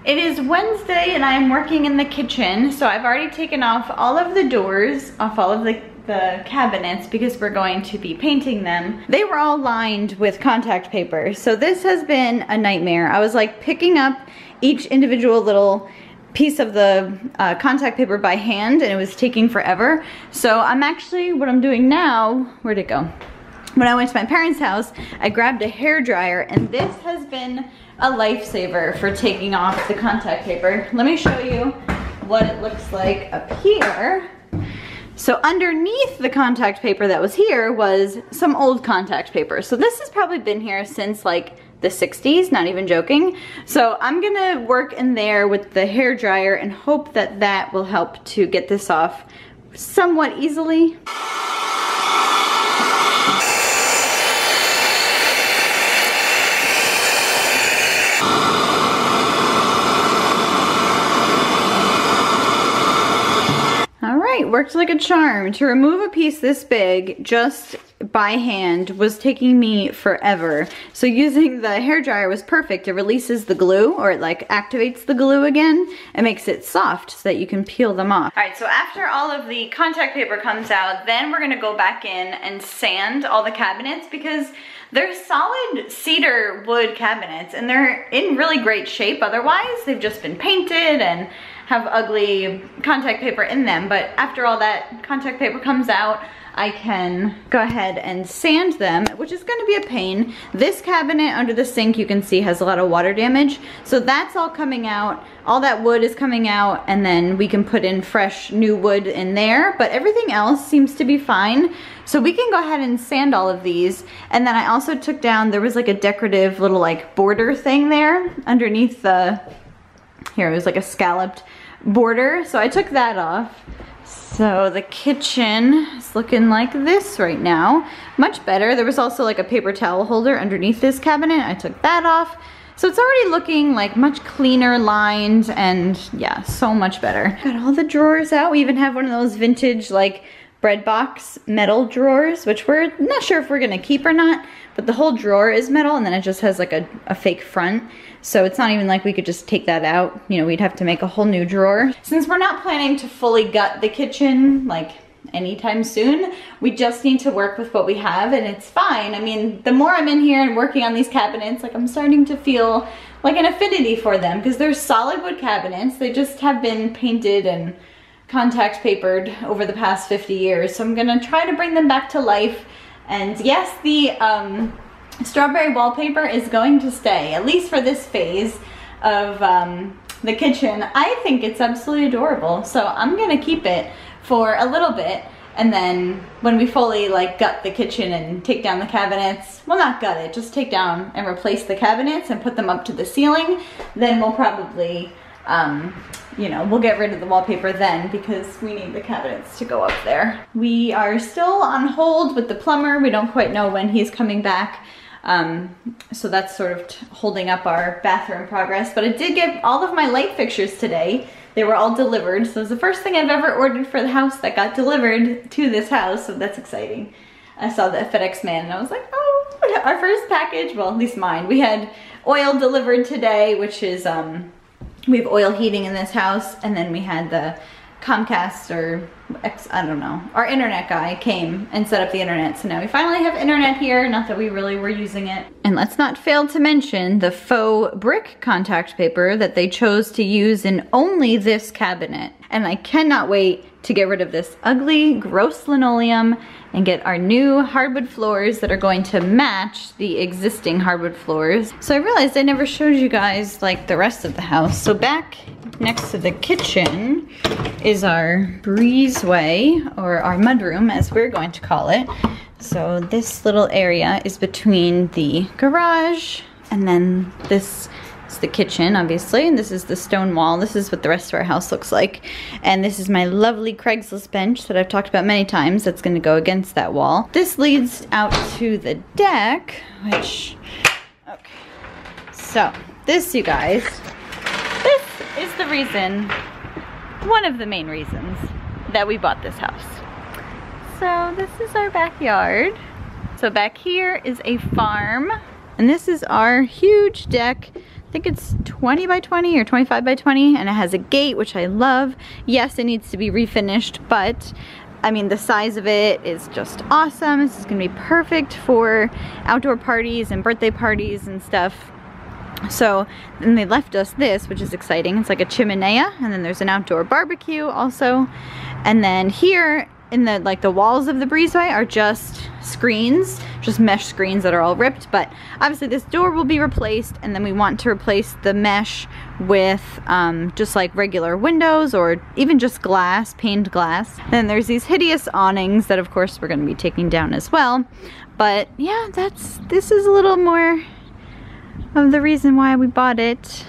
It is Wednesday and I'm working in the kitchen, so I've already taken off all of the doors, off all of the cabinets because we're going to be painting them. They were all lined with contact paper, so this has been a nightmare. I was like picking up each individual little piece of the contact paper by hand and it was taking forever. So I'm actually, what I'm doing now, where'd it go? When I went to my parents' house, I grabbed a hairdryer and this has been a lifesaver for taking off the contact paper. Let me show you what it looks like up here. So underneath the contact paper that was here was some old contact paper. So this has probably been here since like the 60s, not even joking. So I'm gonna work in there with the hairdryer and hope that that will help to get this off somewhat easily. Worked like a charm. To remove a piece this big just by hand was taking me forever. So using the hairdryer was perfect. It releases the glue, or it like activates the glue again and makes it soft so that you can peel them off. All right, so after all of the contact paper comes out, then we're gonna go back in and sand all the cabinets because they're solid cedar wood cabinets and they're in really great shape otherwise. They've just been painted and have ugly contact paper in them, but after all that contact paper comes out, I can go ahead and sand them, which is gonna be a pain. This cabinet under the sink you can see has a lot of water damage, so that's all coming out. All that wood is coming out, and then we can put in fresh new wood in there, but everything else seems to be fine. So we can go ahead and sand all of these. And then I also took down, there was like a decorative little like border thing there underneath the, here it was like a scalloped border, so I took that off. So the kitchen is looking like this right now. Much better. There was also like a paper towel holder underneath this cabinet. I took that off. So it's already looking like much cleaner lined and yeah, so much better. Got all the drawers out. We even have one of those vintage like bread box metal drawers, which we're not sure if we're gonna keep or not, but the whole drawer is metal and then it just has like a fake front. So it's not even like we could just take that out. You know, we'd have to make a whole new drawer. Since we're not planning to fully gut the kitchen like anytime soon, we just need to work with what we have and it's fine. I mean, the more I'm in here and working on these cabinets, like I'm starting to feel like an affinity for them because they're solid wood cabinets. They just have been painted and contact papered over the past 50 years. So I'm gonna try to bring them back to life. And yes, the strawberry wallpaper is going to stay, at least for this phase of the kitchen. I think it's absolutely adorable. So I'm gonna keep it for a little bit. And then when we fully like gut the kitchen and take down the cabinets, well not gut it, just take down and replace the cabinets and put them up to the ceiling, then we'll probably you know, we'll get rid of the wallpaper then because we need the cabinets to go up there. We are still on hold with the plumber. We don't quite know when he's coming back. So that's sort of holding up our bathroom progress. But I did get all of my light fixtures today. They were all delivered. So it was the first thing I've ever ordered for the house that got delivered to this house. So that's exciting. I saw the FedEx man and I was like, oh, our first package, well, at least mine. We had oil delivered today, which is, we have oil heating in this house, and then we had the Comcast or I don't know, our internet guy came and set up the internet. So now we finally have internet here, not that we really were using it. And let's not fail to mention the faux brick contact paper that they chose to use in only this cabinet. And I cannot wait to get rid of this ugly, gross linoleum and get our new hardwood floors that are going to match the existing hardwood floors. So I realized I never showed you guys like the rest of the house. So back next to the kitchen is our breezeway, or our mudroom as we're going to call it. So this little area is between the garage and then this is the kitchen, obviously, and this is the stone wall. This is what the rest of our house looks like. And this is my lovely Craigslist bench that I've talked about many times that's gonna go against that wall. This leads out to the deck, which, okay. So, this, you guys, this is the reason, one of the main reasons that we bought this house. So, this is our backyard. So back here is a farm, and this is our huge deck I think it's 20 by 20 or 25 by 20, and it has a gate, which I love. Yes, it needs to be refinished, but I mean, the size of it is just awesome. This is gonna be perfect for outdoor parties and birthday parties and stuff. So then they left us this, which is exciting. It's like a chimenea, and then there's an outdoor barbecue also. And then here in the walls of the breezeway are just screens, just mesh screens that are all ripped. But obviously this door will be replaced, and then we want to replace the mesh with just like regular windows or even just glass, paned glass. Then there's these hideous awnings that of course we're going to be taking down as well. But yeah, this is a little more of the reason why we bought it.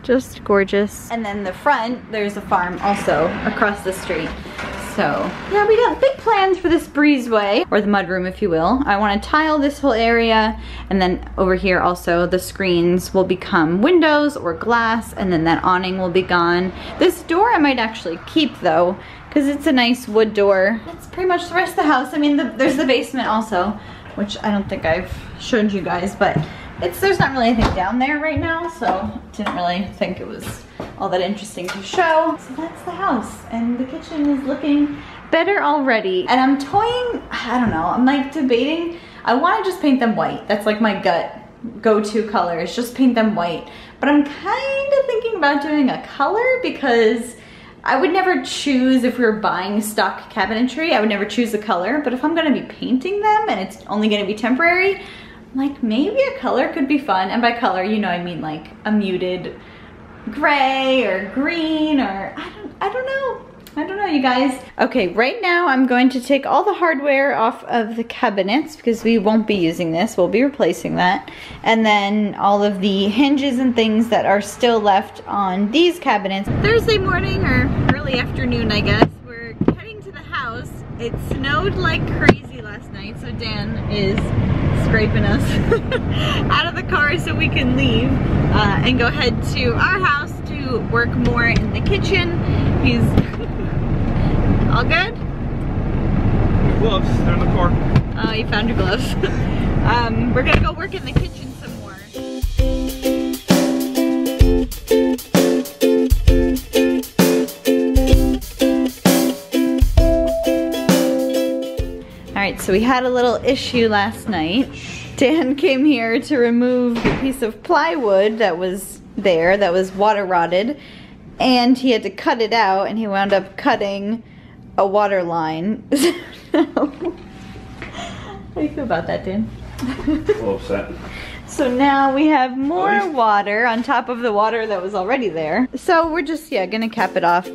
Just gorgeous. And then the front, there's a farm also across the street. So yeah, we got big plans for this breezeway, or the mudroom if you will. I want to tile this whole area, and then over here also the screens will become windows or glass, and then that awning will be gone. This door I might actually keep though, because it's a nice wood door. That's pretty much the rest of the house. I mean, there's the basement also, which I don't think I've showed you guys, but there's not really anything down there right now, so didn't really think it was all that interesting to show. So that's the house, and the kitchen is looking better already. And I'm toying, I don't know, I'm like debating. I want to just paint them white. That's like my go-to color, is just paint them white. But I'm kind of thinking about doing a color, because I would never choose, if we were buying stock cabinetry, I would never choose the color. But if I'm gonna be painting them and it's only gonna be temporary, like maybe a color could be fun. And by color, you know, I mean like a muted gray or green, or I don't know, you guys. Okay, right now I'm going to take all the hardware off of the cabinets because we won't be using this. We'll be replacing that. And then all of the hinges and things that are still left on these cabinets. Thursday morning or early afternoon, I guess. We're heading to the house. It snowed like crazy last night, so Dan is scraping us out of the car so we can leave and go head to our house to work more in the kitchen. He's all good? Gloves, they're in the car. Oh, you found your gloves. We're gonna go work in the kitchen some more. Alright, so we had a little issue last night. Dan came here to remove the piece of plywood that was there, that was water rotted, and he had to cut it out, and he wound up cutting a water line. How do you feel about that, Dan? A little upset. So now we have more water on top of the water that was already there. So we're just, yeah, gonna cap it off.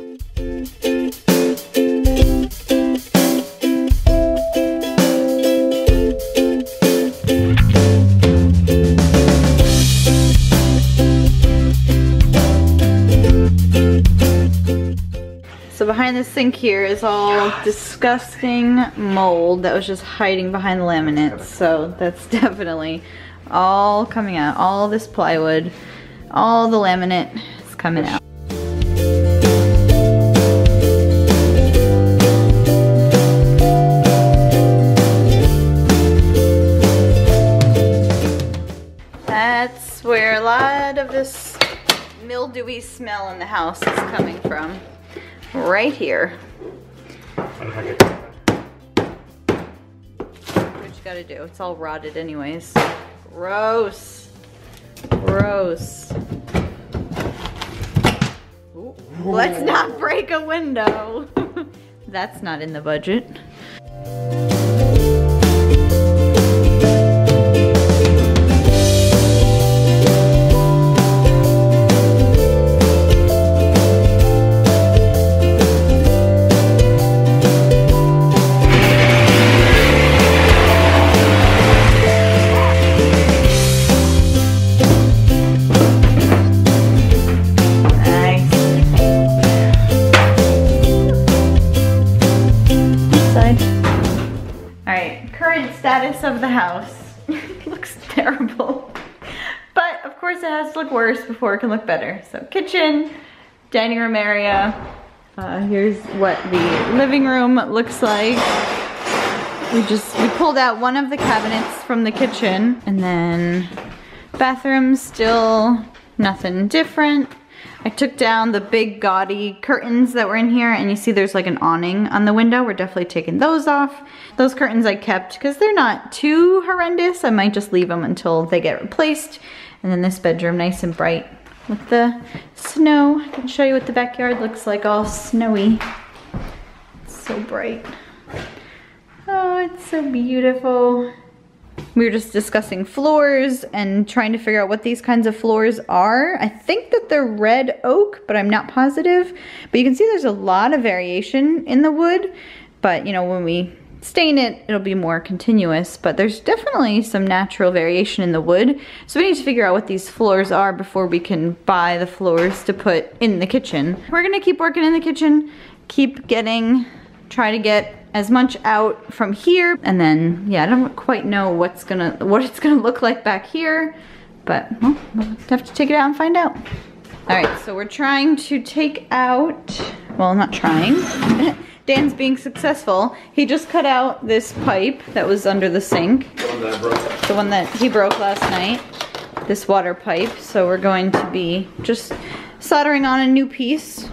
So behind the sink here is all disgusting mold that was just hiding behind the laminate. So that's definitely all coming out. All this plywood, all the laminate is coming out. That's where a lot of this mildewy smell in the house is coming from. Right here. What you gotta do? It's all rotted anyways. Gross. Gross. Ooh. Let's not break a window. That's not in the budget. Status of the house. Looks terrible. But of course it has to look worse before it can look better. So kitchen, dining room area. Here's what the living room looks like. We pulled out one of the cabinets from the kitchen, and then bathroom still nothing different. I took down the big gaudy curtains that were in here, and you see there's like an awning on the window. We're definitely taking those off. Those curtains I kept because they're not too horrendous. I might just leave them until they get replaced. And then this bedroom, nice and bright with the snow. I can show you what the backyard looks like, all snowy. It's so bright. Oh, it's so beautiful. We were just discussing floors and trying to figure out what these kinds of floors are. I think that they're red oak, but I'm not positive. But you can see there's a lot of variation in the wood. But you know, when we stain it, it'll be more continuous. But there's definitely some natural variation in the wood. So we need to figure out what these floors are before we can buy the floors to put in the kitchen. We're gonna keep working in the kitchen, try to get as much out from here, and then yeah, I don't quite know what it's gonna look like back here, but well, we'll have to take it out and find out. All right, so we're trying to take out, well, not trying. Dan's being successful. He just cut out this pipe that was under the sink, the one that he broke last night, this water pipe. So we're going to be just soldering on a new piece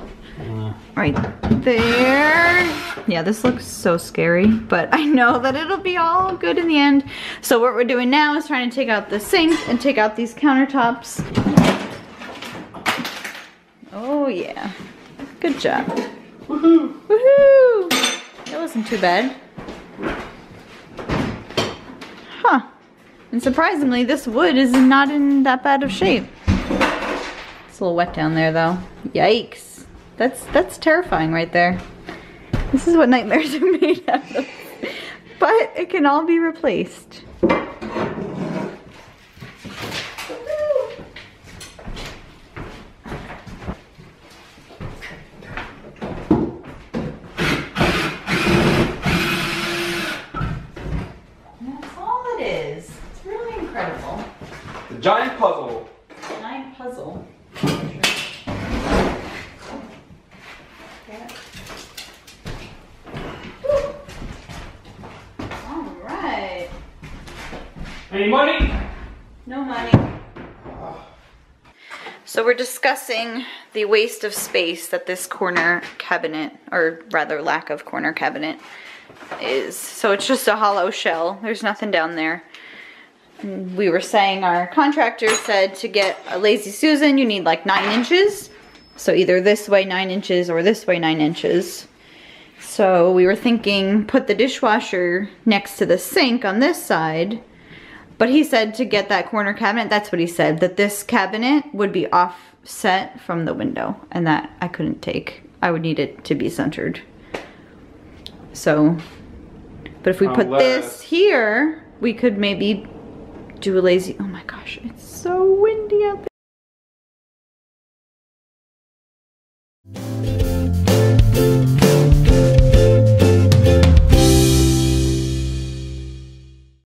right there. Yeah, this looks so scary, but I know that it'll be all good in the end. So what we're doing now is trying to take out the sink and take out these countertops. Oh yeah, good job. Woohoo! Woohoo! That wasn't too bad. Huh. And surprisingly, this wood is not in that bad of shape. It's a little wet down there though. Yikes. That's terrifying right there. This is what nightmares are made out of. But it can all be replaced. Giant puzzle. Giant puzzle. Alright. Any money? No money. So we're discussing the waste of space that this corner cabinet, or rather lack of corner cabinet, is. So it's just a hollow shell. There's nothing down there. We were saying our contractor said to get a Lazy Susan you need like 9 inches. So either this way 9 inches or this way 9 inches. So we were thinking put the dishwasher next to the sink on this side. But he said to get that corner cabinet, that's what he said, that this cabinet would be offset from the window. And that I couldn't take. I would need it to be centered. So, but if we put this here, we could maybe do a lazy, oh my gosh, it's so windy out there.